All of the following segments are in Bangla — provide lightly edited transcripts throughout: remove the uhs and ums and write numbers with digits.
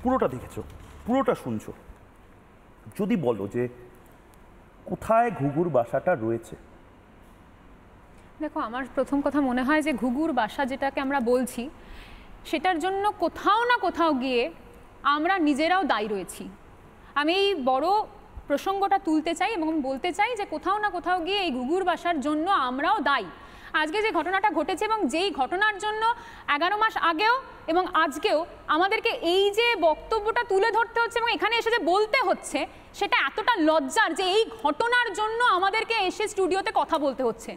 পুরোটা দেখেছো, পুরোটা শুনছো, যদি বলো যে কোথায় ঘুঘুর বাসাটা রয়েছে? দেখো, আমার প্রথম কথা মনে হয় যে ঘুঘুর বাসা যেটাকে আমরা বলছি, সেটার জন্য কোথাও না কোথাও গিয়ে আমরা নিজেরাও দায়ী রয়েছি। আমি এই বড় প্রসঙ্গটা তুলতে চাই এবং বলতে চাই যে কোথাও না কোথাও গিয়ে এই ঘুঘুর বাসার জন্য আমরাও দায়ী। আজকে যে ঘটনাটা ঘটেছে এবং যেই ঘটনার জন্য 11 মাস আগেও এবং আজকেও আমাদেরকে এই যে বক্তব্যটা তুলে ধরতে হচ্ছে এবং এখানে এসে যে বলতে হচ্ছে, সেটা এতটা লজ্জার যে এই ঘটনার জন্য আমাদেরকে এসে স্টুডিওতে কথা বলতে হচ্ছে।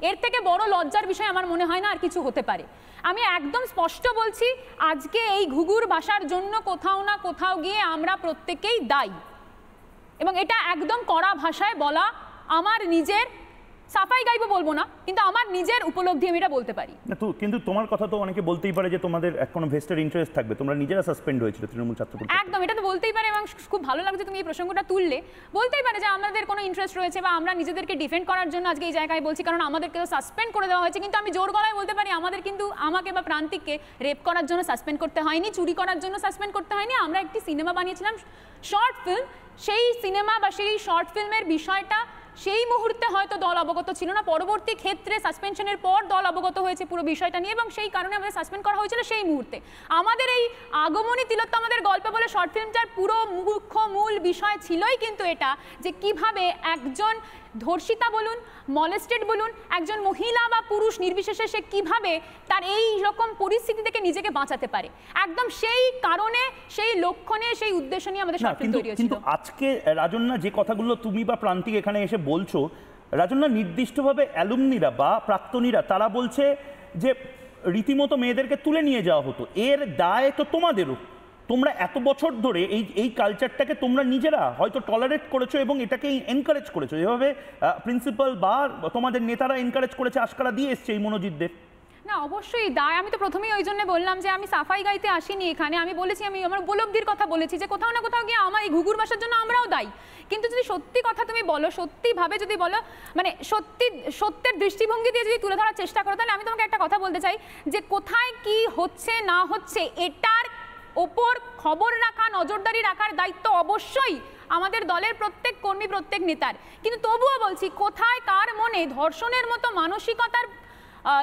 এর থেকে বড় লজ্জার বিষয় আমার মনে হয় না আর কিছু হতে পারে। আমি একদম স্পষ্ট বলছি, আজকে এই ঘুঘুর বাসার জন্য কোথাও না কোথাও গিয়ে আমরা প্রত্যেকেই দায়ী, এবং এটা একদম কড়া ভাষায় বলা আমার নিজের, সাফাই গাইবো বলবো না, কিন্তু আমার নিজের উপলব্ধি আমি এটা বলতে পারি। না তো, কিন্তু তোমার কথা তো অনেকে বলতেই পারে যে তোমাদের কোনো ভেস্টেড ইন্টারেস্ট থাকবে, তোমরা নিজেরা সাসপেন্ড হয়েছিল তৃণমূল ছাত্র পরিষদ। একদম, এটা তো বলতেই পারে এবং খুব ভালো লাগছে তুমি এই প্রসঙ্গটা তুললে। বলতেই পারে যে আমাদের কোনো ইন্টারেস্ট রয়েছে বা আমরা নিজেদেরকে ডিফেন্ড করার জন্য আজকে এই জায়গায় বলছি, কারণ আমাদেরকে তো সাসপেন্ড করে দেওয়া হয়েছে। কিন্তু আমি জোর গলায় বলতে পারি, আমাদের কিন্তু আমাকে বা প্রান্তিককে রেপ করার জন্য সাসপেন্ড করতে হয়নি, চুরি করার জন্য সাসপেন্ড করতে হয়নি। আমরা একটি সিনেমা বানিয়েছিলাম, শর্ট ফিল্ম। সেই সিনেমা বা সেই শর্ট ফিল্মের বিষয়টা সেই মুহূর্তে হয়তো দল অবগত ছিল না, পরবর্তী ক্ষেত্রে সাসপেনশনের পর দল অবগত হয়েছে পুরো বিষয়টা নিয়ে এবং সেই কারণে আমাদের সাসপেন্ড করা হয়েছিল সেই মুহূর্তে। আমাদের এই আগমনী তিলোত্তমাদের গল্প বলে শর্ট ফিল্মটার পুরো মুখ্য মূল বিষয় ছিলই কিন্তু এটা, যে কিভাবে একজন ধর্ষিতা বলুন, মলেস্টেড বলুন, একজন মহিলা বা পুরুষ নির্বিশেষে সে কিভাবে তার এই রকম পরিস্থিতি থেকে নিজেকে বাঁচাতে পারে। একদম সেই কারণে, সেই লক্ষ্যে, সেই উদ্দেশ্য নিয়ে আমাদের শর্ট ফিল্ম তৈরি হয়েছিল। কিন্তু আজকে রাজন্যা যে কথাগুলো তুমি বা প্রান্তিক এখানে এসে বলছো, রাজন্যা নির্দিষ্টভাবে অ্যালুমনিরা বা প্রাক্তনীরা তারা বলছে যে রীতিমতো মেয়েদেরকে তুলে নিয়ে যাওয়া হতো, এর দায় তো তোমাদেরও। তোমরা এত বছর ধরে এই কালচারটাকে তোমরা নিজেরা হয়তো টলারেট করেছো এবং এটাকে এনকারেজ করেছো, যেভাবে প্রিন্সিপাল বা তোমাদের নেতারা এনকারেজ করেছে, আশকারা দিয়ে এসছে এই মনোজিৎদের। না, অবশ্যই দায়। আমি তো প্রথমেই ওই জন্য বললাম যে আমি সাফাই গাইতে আসিনি এখানে। আমি বলেছি, আমি আমার উপলব্ধির কথা বলেছি যে কোথাও না কোথাও গিয়ে আমার এই ঘুঘুর বাসার জন্য আমরাও দায়ী। কিন্তু যদি সত্যি কথা তুমি বলো, সত্যিভাবে যদি বলো, মানে সত্যের দৃষ্টিভঙ্গি দিয়ে যদি তুলে ধরার চেষ্টা করো, তাহলে আমি তোমাকে একটা কথা বলতে চাই যে কোথায় কি হচ্ছে না হচ্ছে এটার ওপর খবর রাখা, নজরদারি রাখার দায়িত্ব অবশ্যই আমাদের দলের প্রত্যেক কর্মী, প্রত্যেক নেতার। কিন্তু তবুও বলছি, কোথায় কার মনে ধর্ষণের মতো মানসিকতার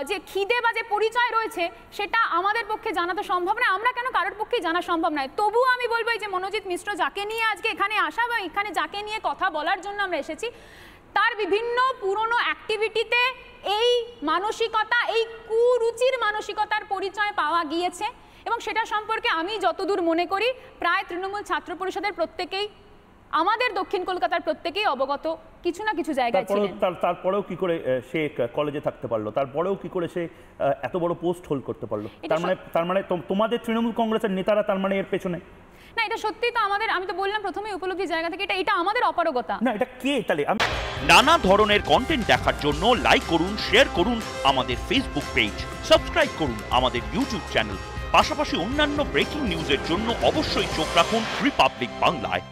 যে খিদে বা যে পরিচয় রয়েছে, সেটা আমাদের পক্ষে জানা তো সম্ভব না। আমরা কেন, কারোর পক্ষেই জানা সম্ভব নয়। তবুও আমি বলবো যে মনোজিৎ মিশ্র যাকে নিয়ে আজকে এখানে আসা বা এখানে যাকে নিয়ে কথা বলার জন্য আমরা এসেছি, তার বিভিন্ন পুরনো অ্যাক্টিভিটিতে এই মানসিকতা, এই কুরুচির মানসিকতার পরিচয় পাওয়া গিয়েছে এবং সেটা সম্পর্কে আমি যতদূর মনে করি প্রায় তৃণমূল ছাত্র পরিষদের প্রত্যেকেই, আমাদের দক্ষিণ কলকাতার প্রত্যেকেই অবগত কিছু না কিছু জায়গায় ছিলেন। তারপরেও কি করে সে কলেজে থাকতে পারলো? তারপরেও কি করে সে এত বড় পোস্ট হোল্ড করতে পারলো? তার মানে তোমাদের তৃণমূল কংগ্রেসের নেতারা তার মানে এর পেছনে? না, এটা সত্যি তো আমাদের, আমি তো বললাম প্রথমেই উপলব্ধির জায়গা থেকে, এটা আমাদের অপারগতা না। এটা কে তাহলে? নানা ধরনের কন্টেন্ট দেখার জন্য লাইক করুন, শেয়ার করুন আমাদের ফেসবুক পেজ, সাবস্ক্রাইব করুন আমাদের ইউটিউব চ্যানেল। পাশাপাশি অন্যান্য ব্রেকিং নিউজের জন্য অবশ্যই চোখ রাখুন রিপাবলিক বাংলায়।